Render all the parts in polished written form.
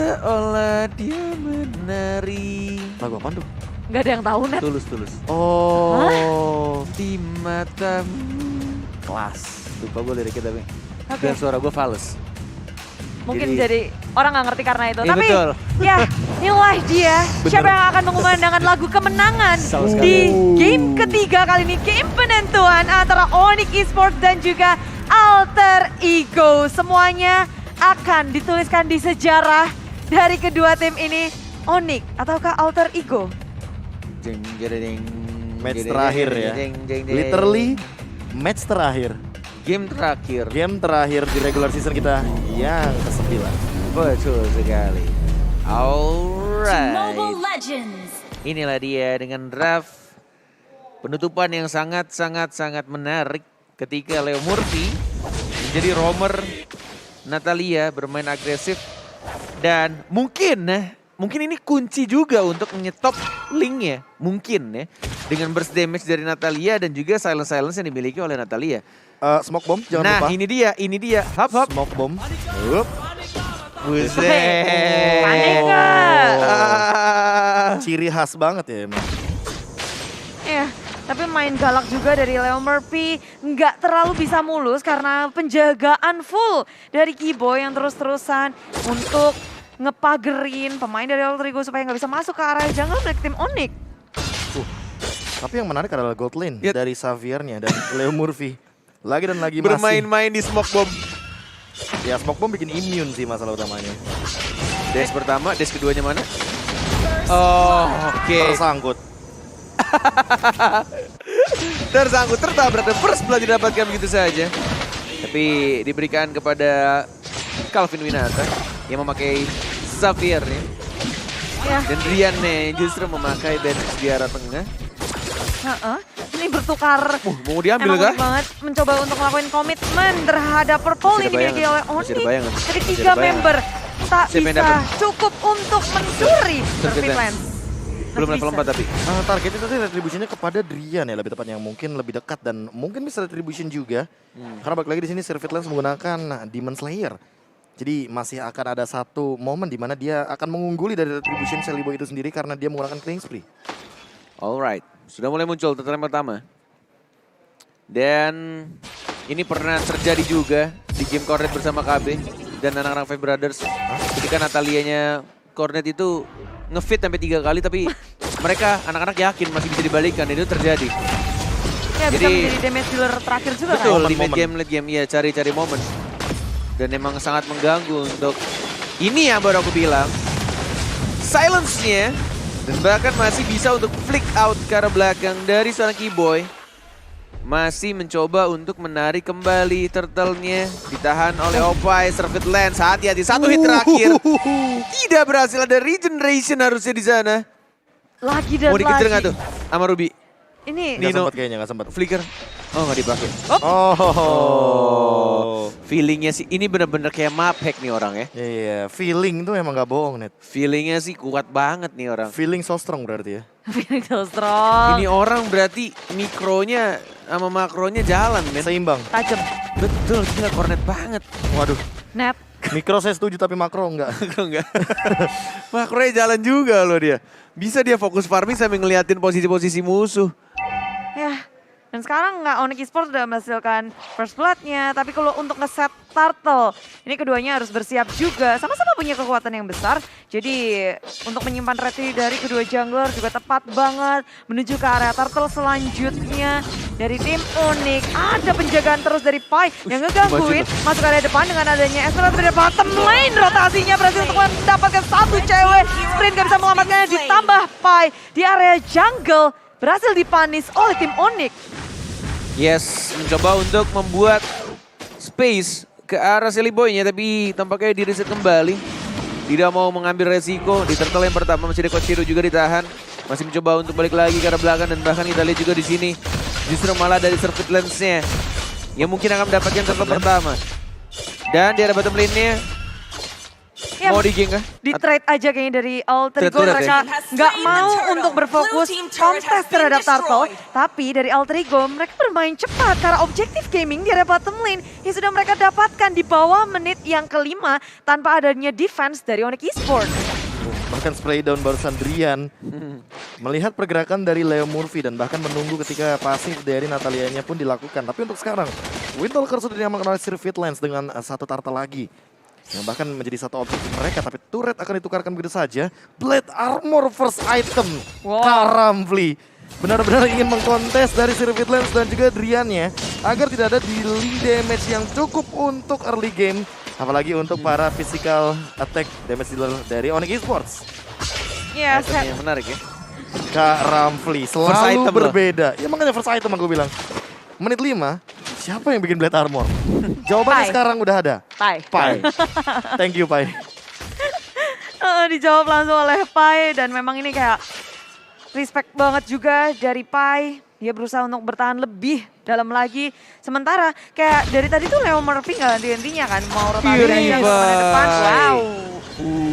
seolah dia menari. Lagu apaan tuh? Nggak ada yang tahu, Net. Tulus. Oh. Di matamu. Kelas. Lupa gue liriknya tapi. Oke. Dan suara gue fals. Mungkin jadi orang nggak ngerti karena itu. Iya, Tapi betul. ya, inilah dia. Siapa yang akan mengumandangkan lagu kemenangan di game ketiga kali ini. Game penentuan antara Onyx Esports dan juga Alter Ego. Semuanya akan dituliskan di sejarah dari kedua tim ini. Onyx ataukah Alter Ego? Jeng, jeng, Match terakhir ya. Literally match terakhir. Game terakhir. Game terakhir di regular season kita yang ke-9. Betul sekali. Mobile Alright. Legends. Inilah dia dengan draft penutupan yang sangat menarik ketika Leo Murphy menjadi roamer, Natalia bermain agresif dan mungkin ini kunci juga untuk menyetop linknya mungkin ya dengan burst damage dari Natalia dan juga silence yang dimiliki oleh Natalia. Smoke bomb jangan lupa. Ini dia. Hop. Smoke bomb. Hup. Buset. Panik nggak? Ciri khas banget ya emang. Ya, tapi main galak juga dari Leo Murphy. Nggak terlalu bisa mulus karena penjagaan full dari Kiboy yang terus-terusan untuk ngepagerin pemain dari Alter Ego supaya nggak bisa masuk ke area jungle milik tim Onyx. Tapi yang menarik adalah gold lane Ya. dari Xaviernya dan Leo Murphy. Lagi dan lagi Bermain-main di smoke bomb. Ya smoke bomb bikin immune sih masalah utamanya. Dash pertama, dash keduanya mana? Oh, oke. Tersangkut, tertabrak dan first blood didapatkan begitu saja. Tapi diberikan kepada Calvin Winata yang memakai Xavier nih. Ya, Dan Rian nih justru memakai damage di arah tengah. ini bertukar. Mau diambil Emang kah? unik banget mencoba untuk ngelakuin komitmen terhadap purple Masih ada ini dimiliki oleh bayangan, masih ada Onyx. bayangan, Jadi masih 3 ada bayangan. member tak Siapa yang bisa dapat? cukup untuk mencuri Circuit Circuit Lens. Lens. Belum Masih level bisa. 4 tapi. Targetnya tadi retributionnya kepada Drian ya lebih tepatnya yang mungkin lebih dekat dan mungkin bisa retribution juga. Karena balik lagi di sini Circuit Lens menggunakan Demon Slayer. Jadi masih akan ada satu momen di mana dia akan mengungguli dari retribution Celibo itu sendiri karena dia menggunakan Killing Spree. Alright, sudah mulai muncul tutorial pertama. Dan ini pernah terjadi juga di game Cornet bersama KB dan anak-anak Five Brothers. Ketika Natalianya Cornet itu ngefit sampai 3 kali tapi mereka anak-anak yakin masih bisa dibalikan dan itu terjadi. Ya, bisa Jadi- menjadi damage dealer terakhir juga kan? Betul, di Momen-momen. late game ya cari-cari momen. Dan emang sangat mengganggu untuk ini yang baru aku bilang. Silence-nya dan bahkan masih bisa untuk flick out ke arah belakang dari seorang Kiboy. Masih mencoba untuk menarik kembali turtle-nya. Ditahan oleh Opai, Circuit Lens. Hati-hati, satu hit terakhir. Tidak berhasil, ada regeneration harusnya di sana. Lagi dan Mau dikejar lagi. nggak tuh sama Ruby? Ini Nggak Nino. sempat kayaknya, nggak sempat. Flicker. Oh nggak dipakai. Oh. Feelingnya sih, ini bener-bener kayak map hack nih orang ya. Iya, feeling tuh emang gak bohong, Net. Feelingnya sih kuat banget nih orang. Feeling so strong berarti ya. feeling so strong. Ini orang berarti mikronya sama makronya jalan, men. Seimbang. Tajam. Betul, gila Cornet banget. Waduh, Net. mikro saya setuju tapi makro enggak. Enggak. Makronya jalan juga loh dia. Bisa dia fokus farming sambil ngeliatin posisi-posisi musuh. Ya. Dan sekarang nggak Onyx Esports udah menghasilkan first blood-nya. Tapi kalau untuk nge-set turtle, ini keduanya harus bersiap juga. Sama-sama punya kekuatan yang besar. Jadi untuk menyimpan reti dari kedua jungler juga tepat banget. Menuju ke area turtle selanjutnya. Dari tim Onyx, ada penjagaan terus dari Pai yang ngegangguin. Masuk area depan dengan adanya Esmeralda dari bottom lane. Rotasinya berhasil untuk mendapatkan satu cewek. Sprint gak bisa melamatkannya, ditambah Pai di area jungle. Berhasil dipanis oleh tim Onyx. Yes, mencoba untuk membuat space ke arah Celiboy-nya tapi tampaknya di reset kembali. Tidak mau mengambil resiko. Di turtle yang pertama masih ada Coach Hiro juga ditahan. Masih mencoba untuk balik lagi ke arah belakang dan bahkan kita lihat juga di sini justru malah dari Circuit Lens-nya yang mungkin akan mendapatkan turtle pertama. Dan di arah bottom lane-nya Ya, Mau di-gank kah? di trade aja kayaknya dari Alter Ego. Trade-trade Mereka nggak mau untuk berfokus kontes terhadap Turtle. Tapi dari Alter Ego mereka bermain cepat karena objektif gaming di area bottom lane yang sudah mereka dapatkan di bawah menit yang kelima tanpa adanya defense dari Onyx Esports. Bahkan spray down barusan Drian. Melihat pergerakan dari Leo Murphy dan bahkan menunggu ketika pasif dari Natalianya pun dilakukan. Tapi untuk sekarang, Windtalker sudah diamankan oleh Sir Fitlands dengan satu turtle lagi. Yang bahkan menjadi satu objektif mereka, tapi turret akan ditukarkan begitu saja. Blade Armor first item, Karamfli. Benar-benar ingin mengkontes dari Sir Fitlands dan juga Driannya agar tidak ada dealing damage yang cukup untuk early game. Apalagi untuk para physical attack damage dealer dari Onyx Esports. Ya, Item yang menarik ya. Karamfli First selalu item berbeda. Ya makanya first item aku bilang. Menit 5, siapa yang bikin Blade Armor? Jawabannya Pai. sekarang udah ada. Pai. Thank you, Pai. Dijawab langsung oleh Pai dan memang ini kayak respect banget juga dari Pai. Dia berusaha untuk bertahan lebih dalam lagi. Sementara kayak dari tadi tuh Leo Murphy nggak henti-hentinya kan. Mau rotasi Purify. ke depan. Wow.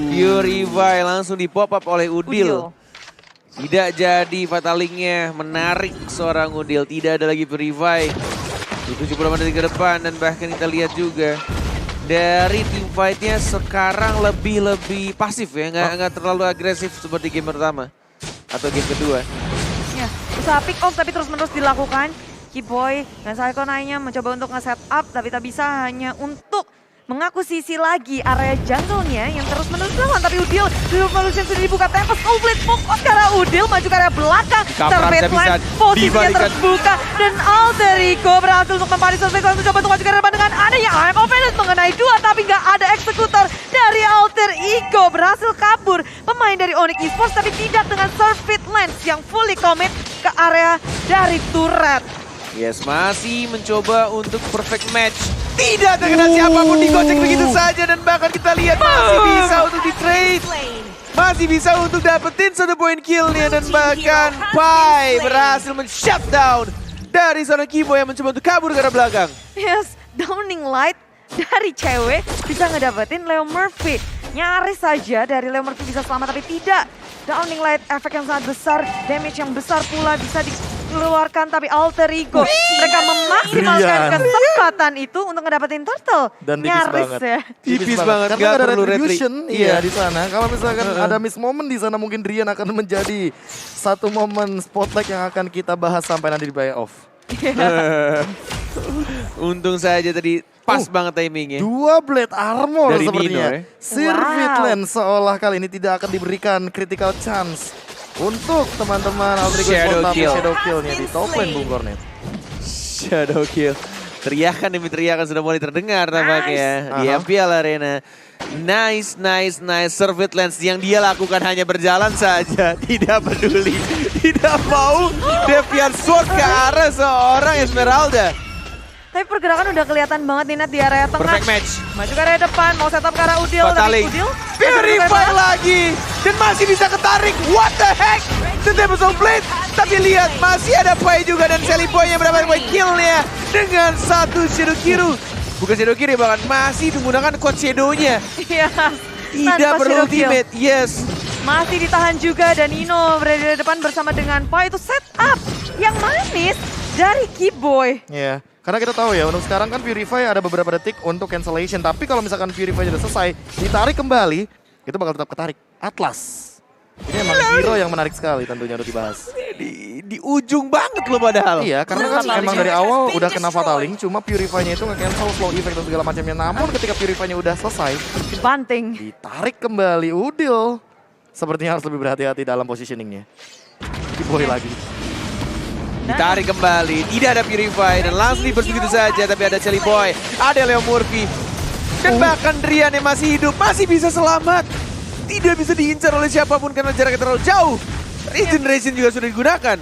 Purify langsung di pop up oleh Udil. Tidak jadi fatalingnya, menarik seorang Udil. Tidak ada lagi Purify. 70 menit ke depan dan bahkan kita lihat juga dari team fight-nya sekarang lebih pasif ya, nggak terlalu agresif seperti game pertama atau game kedua. Ya, usaha pick off tapi terus-menerus dilakukan. Kiboy dan Saiko naiknya mencoba untuk nge-set up tapi tak bisa, hanya untuk mengakuisisi lagi area jungle-nya yang terus-menerus dilakukan. Tapi Udil, Revolution sudah dibuka tempest. Blade fokus ke arah Udil, maju ke area belakang. Surveillance posisinya terbuka dan Alter Ego berhasil untuk mempari Surveillance, mencoba untuk maju ke arah depan dengan adanya Arm of Venus mengenai dua, tapi nggak ada eksekutor dari Alter Ego. Berhasil kabur pemain dari Onyx Esports tapi tidak dengan Surveillance yang fully commit ke area dari turret. Yes, masih mencoba untuk perfect match. Tidak terkena siapapun, digocek begitu saja dan bahkan kita lihat masih bisa untuk di-trade. Masih bisa untuk dapetin 1 poin killnya dan bahkan Pai berhasil men-shutdown dari seorang Kibo yang mencoba untuk kabur ke arah belakang. Yes, Downing Light dari cewek bisa ngedapetin Leo Murphy. Nyaris saja dari Leo Murphy bisa selamat tapi tidak. Downing Light efek yang sangat besar, damage yang besar pula bisa dikeluarkan tapi Alter Ego mereka memaksimalkan kesempatan itu untuk ngedapetin turtle. Dan tipis nyaris banget. ya. Tipis banget, Karena nggak ada perlu retribution retri. iya di sana. Kalau misalkan ada miss moment di sana mungkin Drian akan menjadi satu momen spotlight yang akan kita bahas sampai nanti di playoff. Untung saja tadi pas banget timingnya. 2 Blade Armor Dari sepertinya. Nino, ya. Sir Fitlands seolah kali ini tidak akan diberikan critical chance untuk teman-teman Alter Ego Shadow Sport, tapi kill. Shadow Kill-nya di top lane Bung Cornet. Shadow kill. Teriakan demi teriakan sudah mulai terdengar tampaknya di Aha. MPL Arena. Nice. Sir Fitlands yang dia lakukan hanya berjalan saja. Tidak peduli. Tidak mau Deviant Sword ke arah seorang Esmeralda. Tapi pergerakan udah kelihatan banget nih Nat di area tengah. Perfect match. Maju ke area depan, mau setup ke arah Udil. Fataling. Tapi Udil Purify lagi. Dan masih bisa ketarik. What the heck? The Tempest of Blade. Tapi lihat masih ada Pai juga. Dan Sally Boy yang mendapatkan poin killnya. Dengan satu Shadow Kiru. Bukan Shadow Kiru bahkan masih menggunakan Code Shadow-nya. Iya. Tidak Tanpa perlu Shadow Kill. ultimate. Yes. Masih ditahan juga dan Nino berada di depan bersama dengan Pai. Itu setup yang manis dari Kiboy. Iya. Karena kita tahu ya, untuk sekarang kan Purify ada beberapa detik untuk cancellation. Tapi kalau misalkan Purify sudah selesai, ditarik kembali, itu bakal tetap ketarik. Atlas. Ini emang hero yang menarik sekali tentunya untuk dibahas. Di ujung banget loh padahal. Iya, karena kan emang dari awal udah kena Fataling, cuma Purify-nya itu nge-cancel slow effect dan segala macamnya. Namun ketika Purify-nya udah selesai, Dibanting. ditarik kembali Udil. Sepertinya harus lebih berhati-hati dalam positioningnya. Kiboy lagi. Ditarik kembali, tidak ada Purify dan langsung diburst begitu saja. Tapi ada Sally Boy, ada Leo Murphy. Dan bahkan Drian yang masih hidup, masih bisa selamat. Tidak bisa diincar oleh siapapun karena jaraknya terlalu jauh. Regeneration juga sudah digunakan.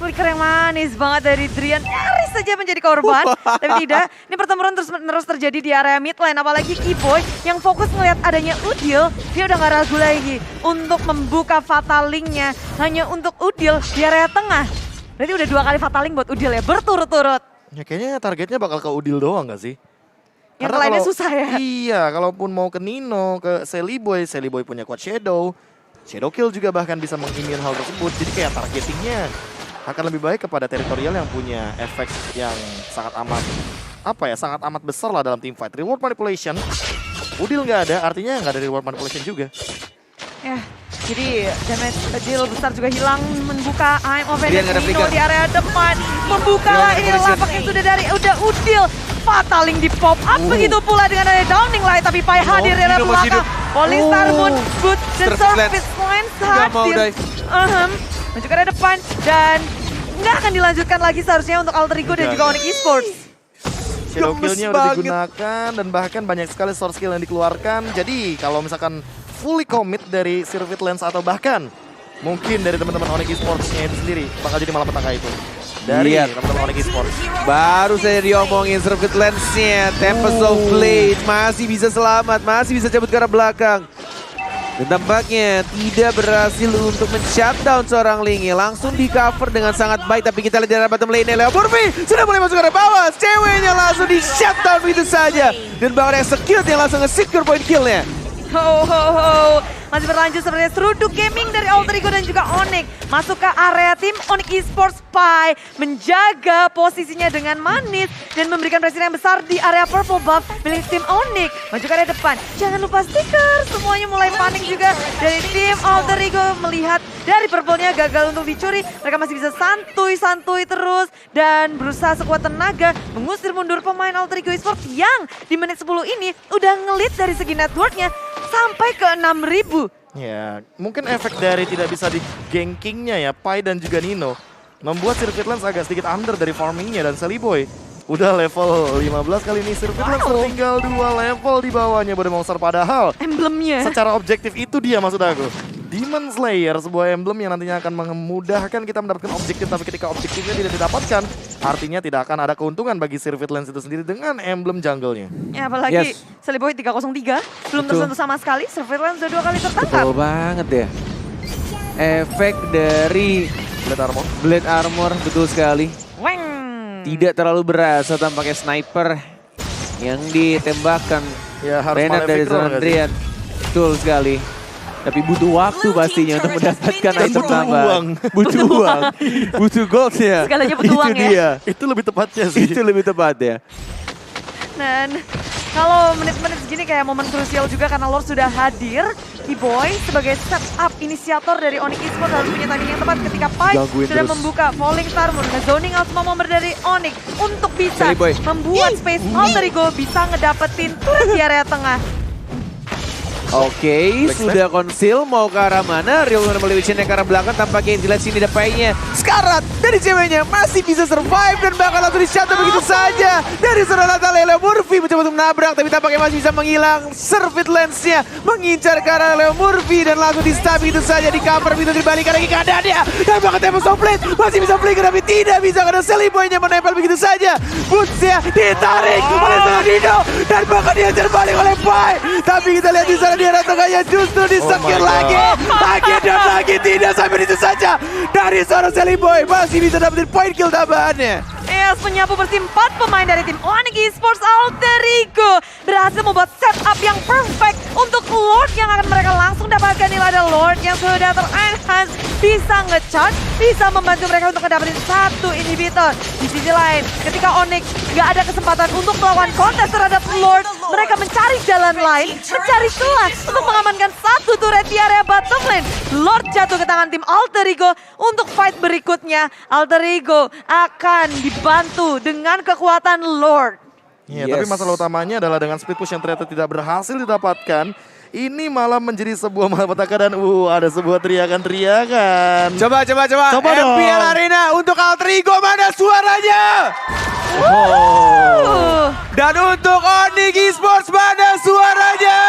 Flicker yang manis banget dari Drian, nyaris saja menjadi korban. Tapi tidak, ini pertempuran terus terjadi di area mid lane. Apalagi Kiboy yang fokus ngelihat adanya Udil, dia udah gak ragu lagi untuk membuka Fatalingnya hanya untuk Udil di area tengah. Berarti udah 2 kali Fataling buat Udil ya, berturut-turut. Ya kayaknya targetnya bakal ke Udil doang gak sih? Yang lainnya susah ya. Iya, kalaupun mau ke Nino, ke Sally Boy punya quad Shadow Kill juga bahkan bisa mengimmune hal tersebut. Jadi kayak targetingnya akan lebih baik kepada teritorial yang punya efek yang sangat amat besar lah dalam team fight. Reward manipulation, Udil nggak ada, artinya nggak ada reward manipulation juga. Ya, jadi damage deal besar juga hilang, membuka I'm of Dia nggak ada Nino flicker. di area depan. Membuka lah, ini lapak yang sudah udah Udil. Fataling di pop up, begitu pula dengan ada Downing Light, tapi Pai hadir di area Nino masih belakang. Falling Star Moon, Good, dan Surface Surface Lens Nggak mau hadir. dive. Maju ke area depan, dan nggak akan dilanjutkan lagi seharusnya untuk Alter Ego dan juga Onyx Esports. Shadow Gemes Kill-nya udah banget. digunakan dan bahkan banyak sekali source skill yang dikeluarkan. Jadi kalau misalkan fully commit dari Sirvit Lens atau bahkan mungkin dari teman-teman Onyx Esports-nya itu sendiri bakal jadi malapetaka itu. Dari Lihat. teman-teman Onyx Esports. Baru saja diomongin Circuit Lens-nya, Tempest of Blade masih bisa selamat, masih bisa cabut ke arah belakang. Dan tampaknya tidak berhasil untuk men-shutdown seorang Lingi. Langsung di-cover dengan sangat baik, tapi kita lihat dari arah bottom lane Leo Murphy sudah mulai masuk ke arah bawah. Ceweknya langsung di-shutdown begitu saja. Dan bahkan Execute yang langsung nge-secure point kill-nya. Ho ho ho, masih berlanjut seperti Seruduk Gaming dari Alter Ego dan juga Onyx. Masuk ke area tim Onyx Esports Pai, menjaga posisinya dengan manis dan memberikan pressure yang besar di area purple buff milik tim Onyx. Maju ke area depan, jangan lupa stiker. Semuanya mulai panik juga dari tim Alter Ego melihat dari purple-nya gagal untuk dicuri. Mereka masih bisa santuy-santuy terus dan berusaha sekuat tenaga mengusir mundur pemain Alter Ego Esports yang di menit 10 ini udah ngelit dari segi network-nya sampai ke 6.000. Ya, mungkin efek dari tidak bisa di gankingnya ya, Pai dan juga Nino membuat Sirvit Lens agak sedikit under dari farmingnya dan Sally Boy udah level 15 kali ini. Sirvit Lens tinggal 2 level di bawahnya Bode Monster, padahal Emblemnya. secara objektif itu dia maksud aku. Demon Slayer, sebuah emblem yang nantinya akan memudahkan kita mendapatkan objektif, tapi ketika objektifnya tidak didapatkan, artinya tidak akan ada keuntungan bagi Sirvit Lens itu sendiri dengan emblem jungle-nya. Ya apalagi Yes. Sally Boy 303 belum Betul. tersentuh sama sekali. Surveillance udah 2 kali tertangkap. Betul banget ya. Efek dari Blade Armor. Blade Armor betul sekali. Weng. Tidak terlalu berasa tampaknya sniper yang ditembakkan Ya harus Renat dari Malefic Roar nggak sih? Zandrian. Betul sekali. Tapi butuh waktu pastinya untuk mendapatkan Dan item butuh tambahan. uang. Butuh uang. Butuh gold ya. Segalanya butuh uang Itu ya. dia. Itu lebih tepatnya sih. Itu lebih tepat ya. Dan kalau menit-menit segini kayak momen krusial juga karena Lord sudah hadir. T-Boy sebagai setup inisiator dari Onyx Esports harus punya timing yang tepat ketika Pai Gangguin sudah terus. membuka Falling Star Moon, nge-zoning out semua member dari Onyx untuk bisa Sally Boy. membuat space Alter Ego bisa ngedapetin turret di area tengah. Oke, Black sudah konsil mau ke arah mana? Real Manipulation yang ke arah belakang tampaknya yang jelas sini ada Pai-nya. Sekarat dari ceweknya masih bisa survive dan bakal langsung di-shutdown begitu saja. Dari seorang Natalia Leo Murphy mencoba untuk menabrak tapi tampaknya masih bisa menghilang. Servit Lens-nya mengincar ke arah Leo Murphy dan langsung di-stab begitu saja, di cover begitu dibalikan lagi keadaannya. Dan bahkan Tempest of Blade masih bisa flicker tapi tidak bisa karena Sally Boy-nya menempel begitu saja. Boots-nya ditarik oleh seorang Nino dan bahkan dihajar balik oleh Pai. Tapi kita lihat di sana di arah tengahnya justru disekir Oh my lagi. Lagi dan lagi tidak sampai itu saja. Dari seorang Sally Boy masih bisa dapetin point kill tambahannya. Yes, menyapu bersih 4 pemain dari tim Onyx Esports Alter Ego berhasil membuat setup yang perfect untuk Lord yang akan mereka langsung dapatkan. Inilah ada Lord yang sudah ter-enhance, bisa nge-charge, bisa membantu mereka untuk mendapatkan 1 inhibitor. Di sisi lain, ketika Onyx nggak ada kesempatan untuk melawan kontes terhadap Lord, mereka mencari jalan lain, mencari celah untuk mengamankan 1 turret di area bottom lane. Lord jatuh ke tangan tim Alter Ego untuk fight berikutnya. Alter Ego akan dibantu dengan kekuatan Lord. Iya, Yes. tapi masalah utamanya adalah dengan speed push yang ternyata tidak berhasil didapatkan. Ini malah menjadi sebuah malapetaka dan ada sebuah teriakan-teriakan. Coba Coba dong. MPL Arena untuk Alter Ego, mana suaranya? Dan untuk Onyx Esports, mana suaranya?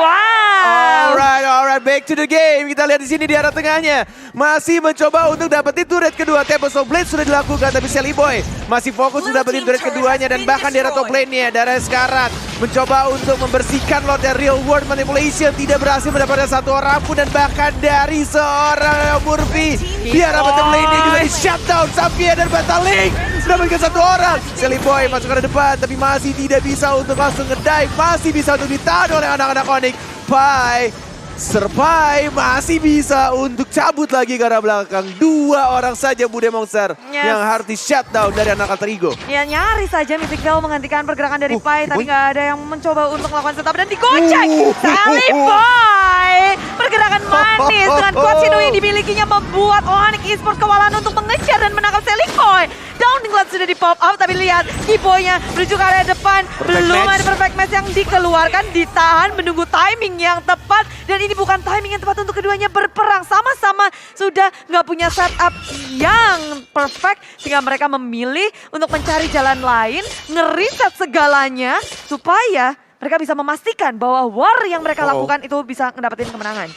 Wow. Alright, back to the game. Kita lihat di sini di arah tengahnya. Masih mencoba untuk dapetin turret kedua. Tempest of Blade sudah dilakukan, tapi Sally Boy masih fokus untuk dapetin turret keduanya. Dan bahkan di arah top lane-nya, dari sekarang mencoba untuk membersihkan Lord dari Real World Manipulation. Tidak berhasil mendapatkan 1 orang pun. Dan bahkan dari seorang Murphy di arah bottom lane-nya juga di shutdown. Xavier dan Bataling mendapatkan satu orang. Sally Boy masuk ke depan, tapi masih tidak bisa untuk langsung ngedive. Masih bisa untuk ditahan oleh anak-anak Onyx. Pai, Serpai masih bisa untuk cabut lagi ke arah belakang. 2 orang saja Bude Monster yang harus di shutdown dari anak Alter Ego. Ya nyaris saja Mythic Veil menghentikan pergerakan dari Pai, tapi nggak ada yang mencoba untuk melakukan setup dan digocek. Sally Boy, pergerakan manis dengan kuat Shino yang dimilikinya membuat Onyx Esports kewalahan untuk mengejar dan menangkap Sally Boy. Downing Glove sudah di pop up, tapi lihat Keyboy-nya menuju ke area depan. Belum ada perfect match yang dikeluarkan, ditahan, menunggu timing yang tepat. Dan ini bukan timing yang tepat untuk keduanya berperang. Sama-sama sudah nggak punya setup yang perfect. Sehingga mereka memilih untuk mencari jalan lain, ngeriset segalanya. Supaya mereka bisa memastikan bahwa war yang mereka lakukan itu bisa ngedapetin kemenangan.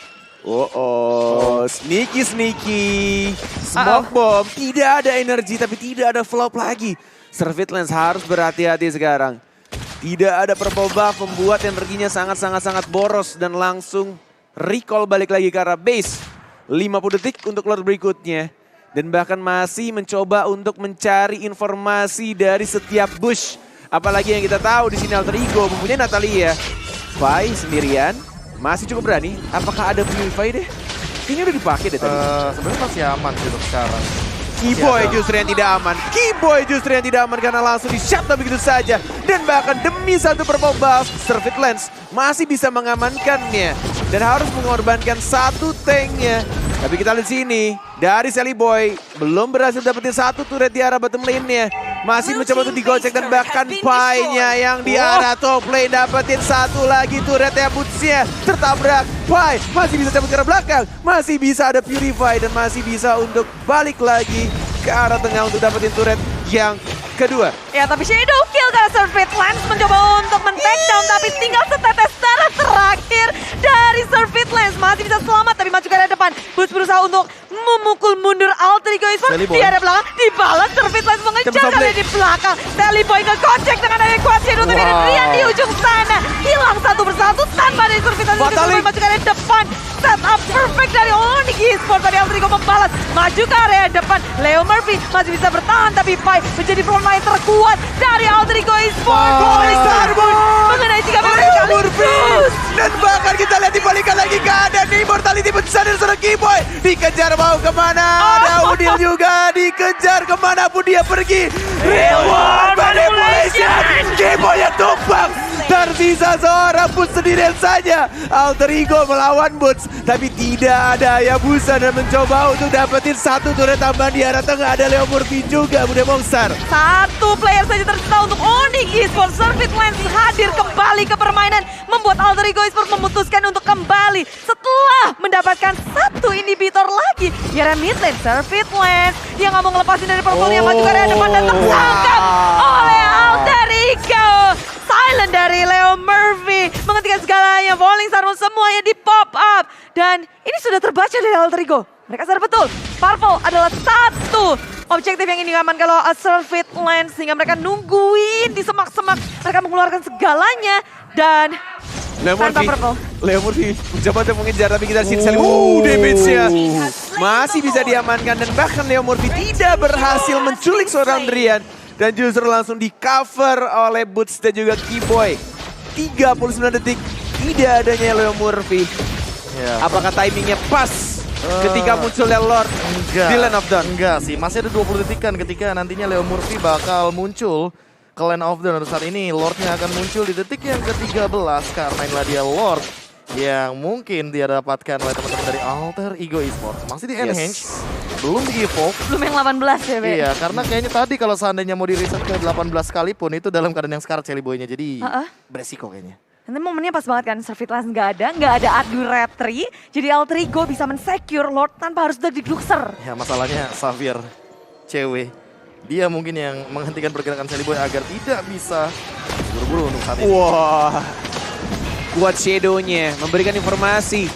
Sneaky. Smoke bomb, tidak ada energi tapi tidak ada flop lagi. Servitlance harus berhati-hati sekarang. Tidak ada purple buff membuat energinya sangat boros dan langsung recall balik lagi ke arah base. 50 detik untuk Lord berikutnya. Dan bahkan masih mencoba untuk mencari informasi dari setiap bush. Apalagi yang kita tahu di sini Alter Ego mempunyai Natalia. Pai sendirian. Masih cukup berani. Apakah ada Purify deh? Kayaknya udah dipakai deh tadi. Sebenarnya masih aman sih untuk sekarang. Keyboy justru yang tidak aman. Keyboy justru yang tidak aman karena langsung di-shutdown begitu saja. Dan bahkan demi satu purple buff, Servitlance masih bisa mengamankannya. Dan harus mengorbankan satu tanknya. Tapi kita lihat sini, dari Sally Boy belum berhasil dapetin satu turret di arah bottom lane-nya. Masih mencoba untuk digocek dan bahkan Pai-nya yang di arah top lane dapetin satu lagi turretnya, Boots-nya tertabrak. Pai masih bisa cabut ke arah belakang, masih bisa ada Purify dan masih bisa untuk balik lagi ke arah tengah untuk dapetin turret yang kedua. Ya tapi Shadow Kill karena Servitlance mencoba untuk men-take down tapi tinggal setetes darah terakhir dari Servitlance. Masih bisa selamat tapi maju ke arah depan. Boots berusaha untuk memukul mundur Alter Ego Esports di arah belakang. Dibalas Servitlance mengejar kali di belakang. Sally Boy ngekocek dengan ada kuat Shadow tapi Rian di ujung sana. Hilang satu persatu tanpa dari Servitlance. Maju ke arah depan. Setup perfect dari Onyx Esports. Tadi Alter Ego membalas. Maju ke area depan. Leo Murphy masih bisa bertahan tapi Pai menjadi frontline terkuat dari Alter Ego Esports. Mengenai 3 kali. Dan bahkan kita lihat dibalikan lagi keadaan Immortality besar dari seorang Keyboy. Dikejar mau kemana? Ada Udil juga dikejar kemanapun dia pergi. Real World Manipulation. Keyboy yang tumbang. Tersisa seorang Boots sendirian saja. Alter Ego melawan Boots. Tapi tidak ada Hayabusa dan mencoba untuk dapetin satu turret tambahan di arah tengah. Ada Leo Murphy juga, Bude Monster. Satu player saja tersisa untuk Onyx Esports. Servitlance hadir kembali ke permainan. Membuat Alter Ego Esports memutuskan untuk kembali setelah mendapatkan satu inhibitor lagi. Di area mid lane, Servitlance yang nggak mau ngelepasin dari purple yang maju ke area depan dan tertangkap oleh Alter Ego. Silent dari Leo Murphy menghentikan segalanya. Falling Star semuanya di pop up. Dan ini sudah terbaca dari Alter Ego. Mereka sadar betul, Purple adalah satu objektif yang ingin diamankan kalau Servitlance. Sehingga mereka nungguin di semak-semak. Mereka mengeluarkan segalanya. Dan tanpa Purple. Leo Murphy mencoba untuk mengejar tapi kita lihat Sally. Damage-nya masih bisa diamankan. Dan bahkan Leo Murphy tidak berhasil menculik seorang Drian. Dan justru langsung di cover oleh Boots dan juga Keyboy. 39 detik tidak adanya Leo Murphy. Ya. Apakah timingnya pas ketika munculnya Lord di Land of Dawn? Enggak sih, masih ada 20 detikan ketika nantinya Leo Murphy bakal muncul ke Land of Dawn. Saat ini Lordnya akan muncul di detik yang ke-13 karena inilah dia Lord yang mungkin dia dapatkan oleh teman-teman dari Alter Ego Esports. Masih di Enhance, belum di evoke. Belum yang 18 ya, Be? Iya, karena kayaknya tadi kalau seandainya mau di reset ke 18 sekalipun itu dalam keadaan yang sekarat Sally Boy-nya. Jadi beresiko kayaknya. Nanti momennya pas banget kan, Servitlance nggak ada adu retri. Jadi Alter Ego bisa men-secure Lord tanpa harus deg-degluxer. Ya masalahnya Xavier, cewek. Dia mungkin yang menghentikan pergerakan Sally Boy agar tidak bisa buru-buru untuk saat ini. Wah, kuat Shadow-nya memberikan informasi.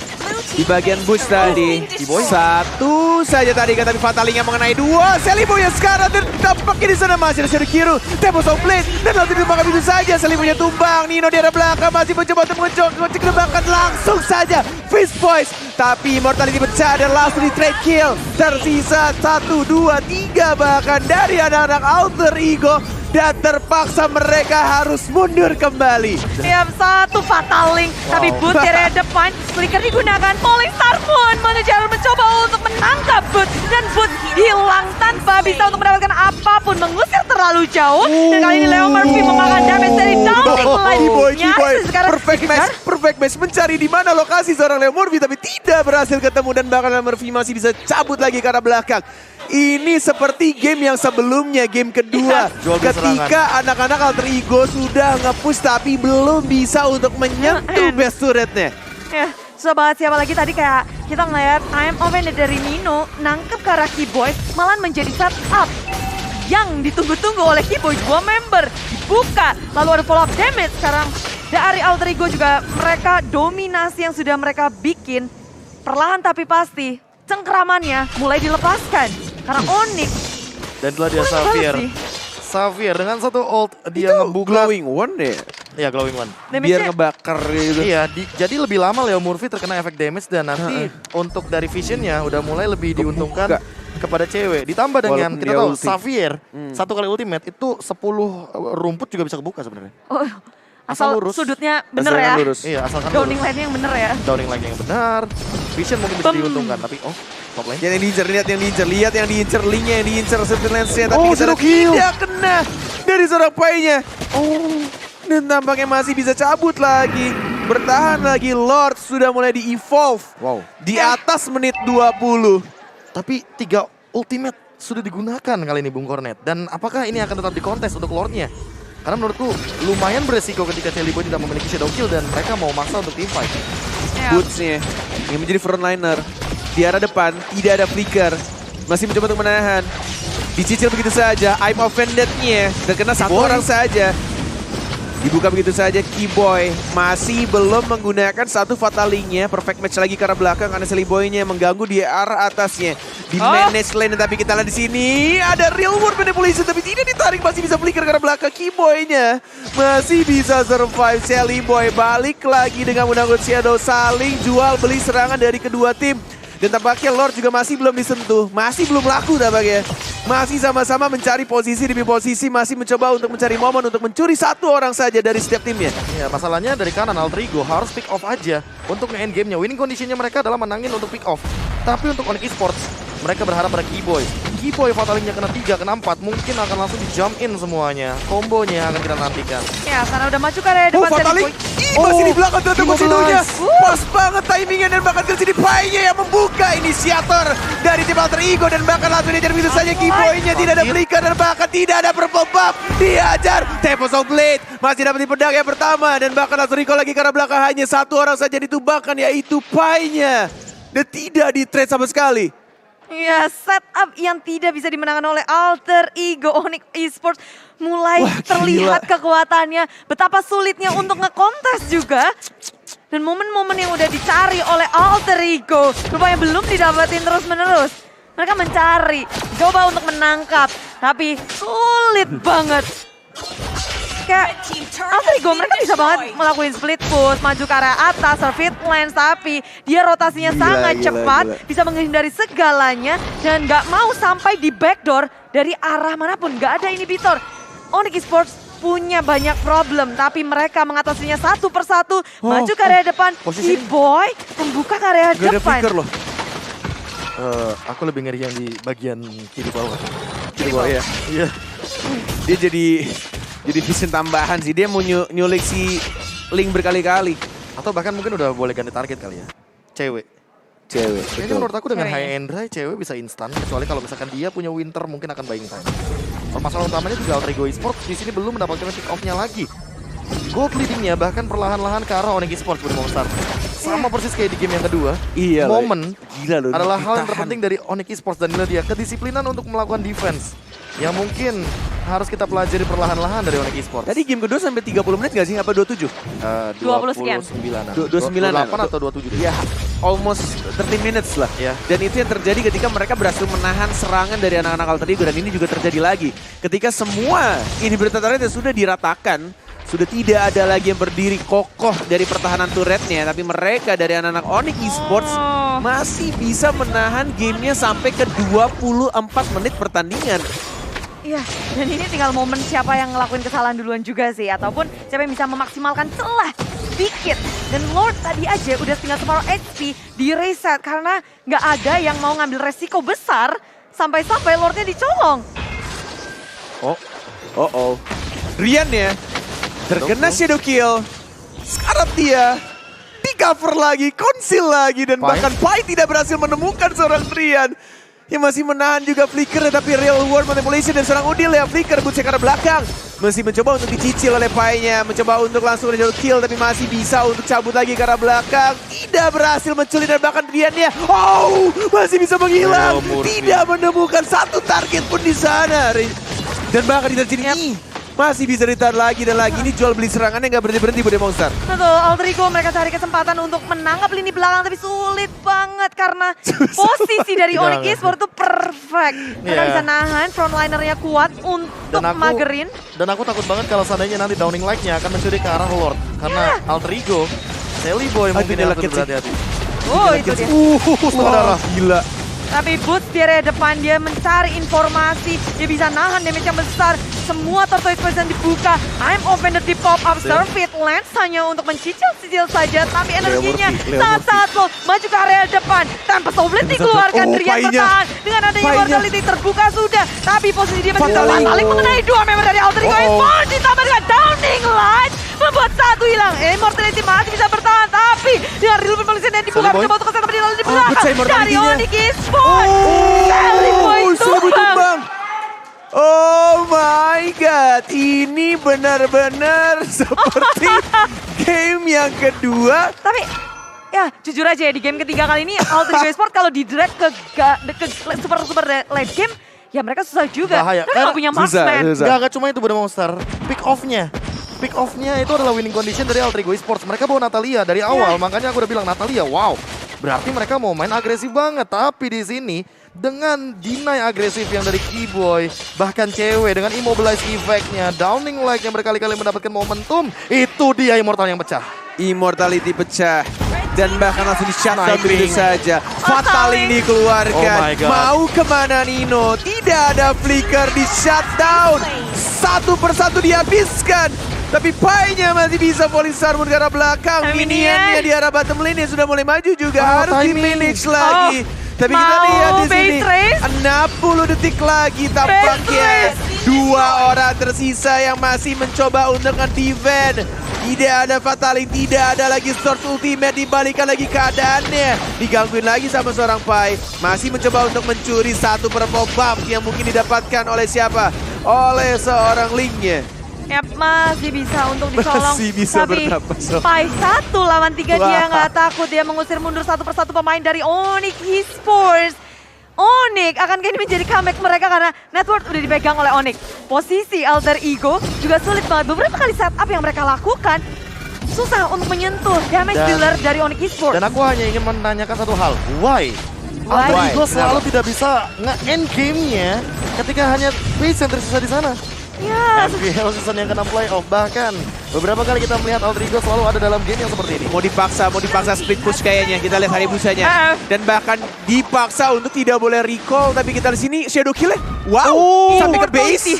di bagian boost tadi. Satu saja tadi kan, tapi Fatalingnya mengenai dua. Seliboy yang sekarang tampaknya di sana masih ada Shurikiru. Tempos of Blade dan langsung ditumbangkan begitu saja. Seliboynya tumbang. Nino di arah belakang masih mencoba untuk menembakkan langsung saja Fist Voice. Tapi Immortality pecah dan langsung di trade kill. Tersisa 1, 2, 3 bahkan dari anak-anak Alter Ego. Dan terpaksa mereka harus mundur kembali. Siap satu Fatal Link, tapi Boot di area depan, Flicker digunakan, Falling Star pun mencoba untuk menangkap Boot. Dan Boot hilang tanpa bisa untuk mendapatkan apapun, mengusir terlalu jauh. Dan kali ini Leo Murphy memakan damage dari Downing Line. Perfect match mencari di mana lokasi seorang Leo Murphy, tapi tidak berhasil ketemu dan bahkan Leo Murphy masih bisa cabut lagi ke arah belakang. Ini seperti game yang sebelumnya, game kedua. Ketika anak-anak Alter Ego sudah nge-push tapi belum bisa untuk menyentuh best turretnya. Ya, susah banget siapa lagi tadi kayak kita ngeliat time offense dari Nino nangkep ke arah Keyboy malah menjadi setup yang ditunggu-tunggu oleh Keyboy. 2 member dibuka, lalu ada follow up damage sekarang dari Alter Ego juga. Mereka dominasi yang sudah mereka bikin perlahan tapi pasti cengkeramannya mulai dilepaskan. Karena Onyx dan telah dia Xavier dengan satu ult dia ngebuka. Glowing One deh. Iya, Glowing One. Biar ngebakar gitu. Iya, jadi lebih lama Leo Murphy terkena efek damage dan nanti untuk dari visionnya udah mulai lebih diuntungkan kepada cewek. Ditambah dengan kita tahu Xavier satu kali ultimate itu 10 rumput juga bisa kebuka sebenarnya. Oh, asal lurus. Sudutnya bener ya. Iya, asalkan Downing line-nya yang bener ya. Downing line yang benar. Vision mungkin bisa diuntungkan tapi top lane. Yang diincer, lihat yang diincer, linknya yang diincer, Serpent Lance-nya. Tapi kita tidak kena dari seorang Pai-nya. Dan tampaknya masih bisa cabut lagi. Bertahan lagi, Lord sudah mulai di-evolve. Wow. Di atas menit 20. Tapi 3 ultimate sudah digunakan kali ini Bung Cornet. Dan apakah ini akan tetap dikontes untuk Lordnya? Karena menurutku lumayan beresiko ketika Celiboy tidak memiliki shadow kill dan mereka mau maksa untuk teamfight. Boots-nya yang menjadi frontliner. Di arah depan tidak ada flicker. Masih mencoba untuk menahan. Dicicil begitu saja. I'm offended-nya. Terkena satu orang saja. Dibuka begitu saja Keyboy. Masih belum menggunakan satu Fatal Link-nya. Perfect match lagi ke arah belakang karena Seliboy-nya mengganggu di arah atasnya. Di manage lane, tapi kita lihat di sini ada real world manipulation tapi tidak ditarik, masih bisa flicker ke arah belakang. Keyboy-nya masih bisa survive. Seliboy balik lagi dengan menggunakan shadow, saling jual beli serangan dari kedua tim. Dan tampaknya Lord juga masih belum disentuh, masih belum laku tampaknya. Masih sama-sama mencari posisi demi posisi, masih mencoba untuk mencari momen untuk mencuri satu orang saja dari setiap timnya. Ya, masalahnya dari kanan Alter Ego harus pick off aja untuk nge-end game-nya. Winning condition-nya mereka adalah menangin untuk pick off. Tapi untuk Onyx Esports, mereka berharap pada Keyboy. Keyboy Fatalingnya kena 3, kena 4, mungkin akan langsung di-jump in semuanya. Kombonya akan kita nantikan. Ya, karena udah maju ke area depan Fataling Seliboy. masih di belakang tuh Kosinonya. Pas banget timingnya dan bahkan ke sini Pai-nya yang membuka inisiator dari tim Alter Ego dan bahkan langsung diajar begitu saja. Keyboy-nya tidak ada flicker dan bahkan tidak ada purple buff. Diajar Tempos of Blade masih dapat di pedang yang pertama dan bahkan langsung recall lagi karena belakang hanya satu orang saja ditumbangkan yaitu Pai-nya. Dan tidak di-trade sama sekali. Ya, setup yang tidak bisa dimenangkan oleh Alter Ego. Onyx Esports mulai terlihat kekuatannya. Betapa sulitnya untuk ngekontes juga. Dan momen-momen yang udah dicari oleh Alter Ego rupanya belum didapatin terus-menerus. Mereka mencari, coba untuk menangkap. Tapi sulit banget. Kayak Alter Ego mereka bisa banget melakukan split push, maju ke arah atas, Serpent Lance, tapi dia rotasinya sangat cepat, bisa menghindari segalanya dan nggak mau sampai di backdoor dari arah manapun, nggak ada inhibitor. Onyx Esports punya banyak problem, tapi mereka mengatasinya satu persatu, maju ke area depan. Keyboy membuka ke area depan. Gak ada flicker loh. Aku lebih ngeri yang di bagian kiri bawah. Kiri bawah ya? Iya. Dia jadi vision tambahan sih, dia mau nyulik si Link berkali-kali. Atau bahkan mungkin udah boleh ganti target kali ya. Cewek. Ini menurut aku dengan high end drive cewek bisa instan. Kecuali kalau misalkan dia punya winter mungkin akan buying time. Masalah utamanya juga Alter Ego Esports di sini belum mendapatkan pick off-nya lagi. Gold leading-nya bahkan perlahan-lahan ke arah Onyx Esports baru mau start. Sama persis kayak di game yang kedua. Iya, momen gila loh, adalah hal yang terpenting dari Onyx Esports dan dia kedisiplinan untuk melakukan defense. Yang mungkin harus kita pelajari perlahan-lahan dari Onyx Esports. Tadi game kedua sampai 30 menit gak sih? Apa 27? 20 sekian. 29-an. 29-an. 28 atau 27? Ya, almost 30 minutes lah. Ya. Dan itu yang terjadi ketika mereka berhasil menahan serangan dari anak-anak Alter Ego. Dan ini juga terjadi lagi. Ketika semua inhibitor turret sudah diratakan, sudah tidak ada lagi yang berdiri kokoh dari pertahanan turretnya. Tapi mereka dari anak-anak Onyx Esports masih bisa menahan gamenya sampai ke 24 menit pertandingan. Iya, dan ini tinggal momen siapa yang ngelakuin kesalahan duluan juga sih. Ataupun siapa yang bisa memaksimalkan celah sedikit. Dan Lord tadi aja udah tinggal separuh HP di reset. Karena nggak ada yang mau ngambil resiko besar sampai-sampai Lordnya dicolong. Oh. Rian ya, terkena shadow kill. Sekarang dia di cover lagi, konsil lagi. Dan Pai. bahkan Pai tidak berhasil menemukan seorang Rian. Yang masih menahan juga Flicker, tapi real world manipulation dan seorang Udil ya. Flicker bucek ke arah belakang. Masih mencoba untuk dicicil oleh Pai-nya. Mencoba untuk langsung shadow kill, tapi masih bisa untuk cabut lagi ke arah belakang. Tidak berhasil menculik dan bahkan Rian-nya. Oh, masih bisa menghilang. Tidak menemukan satu target pun di sana. Dan bahkan di sini masih bisa ditahan lagi dan lagi. Ini jual beli serangannya nggak berhenti-berhenti Bude Monster. Betul, Alter Ego mereka cari kesempatan untuk menangkap lini belakang. Tapi sulit banget karena posisi dari Onyx Esports itu perfect. Mereka Iya. bisa nahan, frontlinernya kuat untuk magerin. Dan aku takut banget kalau seandainya nanti Downing Light-nya akan mencuri ke arah Lord. Karena Alter Ego, Sally Boy mungkin yang harus berhati-hati. Oh, itu dia. Setengah darah. Gila. Tapi Boots di area depan dia mencari informasi. Dia bisa nahan damage yang besar. Semua tortoise present dibuka. I'm offended di pop up. Surfeit Lance hanya untuk mencicil-cicil saja. Tapi energinya sangat-sangat low. Maju ke area depan. Tempest of Blitz dikeluarkan. Oh, Rian Pai-nya. bertahan. Dengan adanya Pai-nya. Mortality terbuka sudah. Tapi posisi dia masih Fataling. Fataling mengenai dua member dari Alter Ego Esports. Ditambah dengan Downing Light. Membuat satu hilang. Immortality masih bisa bertahan. Tapi dengan real polisi yang dibuka. Sally Boy. Mencoba untuk kesana di lalu di pecah belakang. Dari immortality-nya. Onyx Esports. Sally Boy tumbang. Oh my god, ini benar-benar seperti game yang kedua. Tapi ya jujur aja ya di game ketiga kali ini Alter Ego Esports kalau di drag ke super late game ya mereka susah juga. Bahaya. Karena nggak punya marksman. Susah. Gak cuma itu Bude Monster. Pick off-nya itu adalah winning condition dari Alter Ego Esports. Mereka bawa Natalia dari awal, makanya aku udah bilang Natalia, wow. Berarti mereka mau main agresif banget. Tapi di sini dengan deny agresif yang dari Keyboy, bahkan cewek dengan immobilize effect-nya, Downing Light yang berkali-kali mendapatkan momentum, itu dia Immortal yang pecah. Immortality pecah dan bahkan langsung di shutdown Sniping. begitu saja. Fataling dikeluarkan. Oh my God. Mau kemana Nino? Tidak ada flicker di shutdown. Satu persatu dihabiskan. Tapi Pai-nya masih bisa volley Sarmun ke arah belakang. Tapi Minion-nya di arah bottom lane sudah mulai maju juga. Harus di timing. manage lagi. Tapi kita mau lihat di sini base race? 60 detik lagi tampaknya. race. Dua orang tersisa yang masih mencoba untuk nge-defend. Tidak ada Fataling, tidak ada lagi Source Ultimate, dibalikan lagi keadaannya. Digangguin lagi sama seorang Pai. Masih mencoba untuk mencuri satu purple buff yang mungkin didapatkan oleh siapa? Oleh seorang Link-nya. Yap, masih bisa untuk dicolong. Masih bisa Tapi bernapas. Pai 1 lawan 3 dia Wah. nggak takut. Dia mengusir mundur satu persatu pemain dari Onyx Esports. Onyx akankah ini menjadi comeback mereka karena network udah dipegang oleh Onyx. Posisi Alter Ego juga sulit banget. Beberapa kali setup yang mereka lakukan susah untuk menyentuh damage dealer dari Onyx Esports. Dan aku hanya ingin menanyakan satu hal, why? Why? Alter Ego Kenapa? selalu tidak bisa nge-end game-nya ketika hanya base yang tersisa di sana. Ya, FPL season yang ke-6 playoff, bahkan beberapa kali kita melihat Alter Ego selalu ada dalam game yang seperti ini. Mau dipaksa split push kayaknya. Kita lihat Harebusanya. Dan bahkan dipaksa untuk tidak boleh recall. Tapi kita di sini shadow kill-nya. Wow, sampai ke base.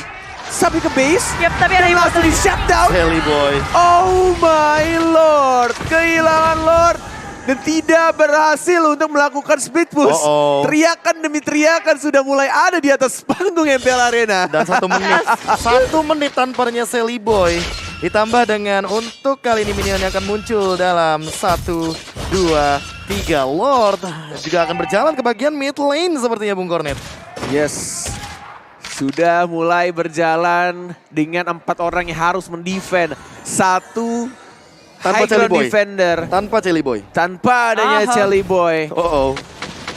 Sampai ke base. yap, tapi ada Dan langsung di shutdown. Sally Boy. Oh my lord. Kehilangan lord. Dan tidak berhasil untuk melakukan split push. Uh-oh. Teriakan demi teriakan sudah mulai ada di atas panggung MPL Arena. Dan 1 menit, 1 menit tanpanya Sally Boy. Ditambah dengan untuk kali ini minion yang akan muncul dalam 1, 2, 3. Lord juga akan berjalan ke bagian mid lane sepertinya Bung Kornet. Yes. Sudah mulai berjalan dengan 4 orang yang harus mendefend. Satu Tanpa high ground Sally Boy. defender. Tanpa Sally Boy. Tanpa adanya Aha. Sally Boy. Oh.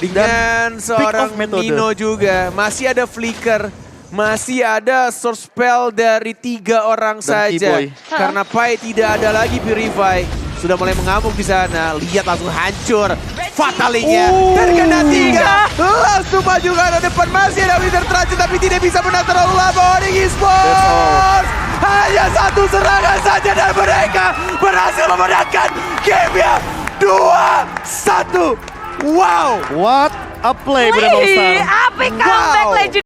Dengan seorang pick off metode. Nino juga. Masih ada flicker. Masih ada source spell dari 3 orang Dan saja. Keyboy. Karena Pai tidak ada lagi Purify. Sudah mulai mengamuk di sana. Lihat langsung hancur. Fatalinya terkena 3. Langsung maju ke arah depan. Masih ada Wizard Transit tapi tidak bisa menang terlalu lama. Onyx Esports hanya 1 serangan saja dan mereka berhasil memenangkan gamenya 2-1. Wow. What a play, Bunda Monster. Epic comeback Wow. legend.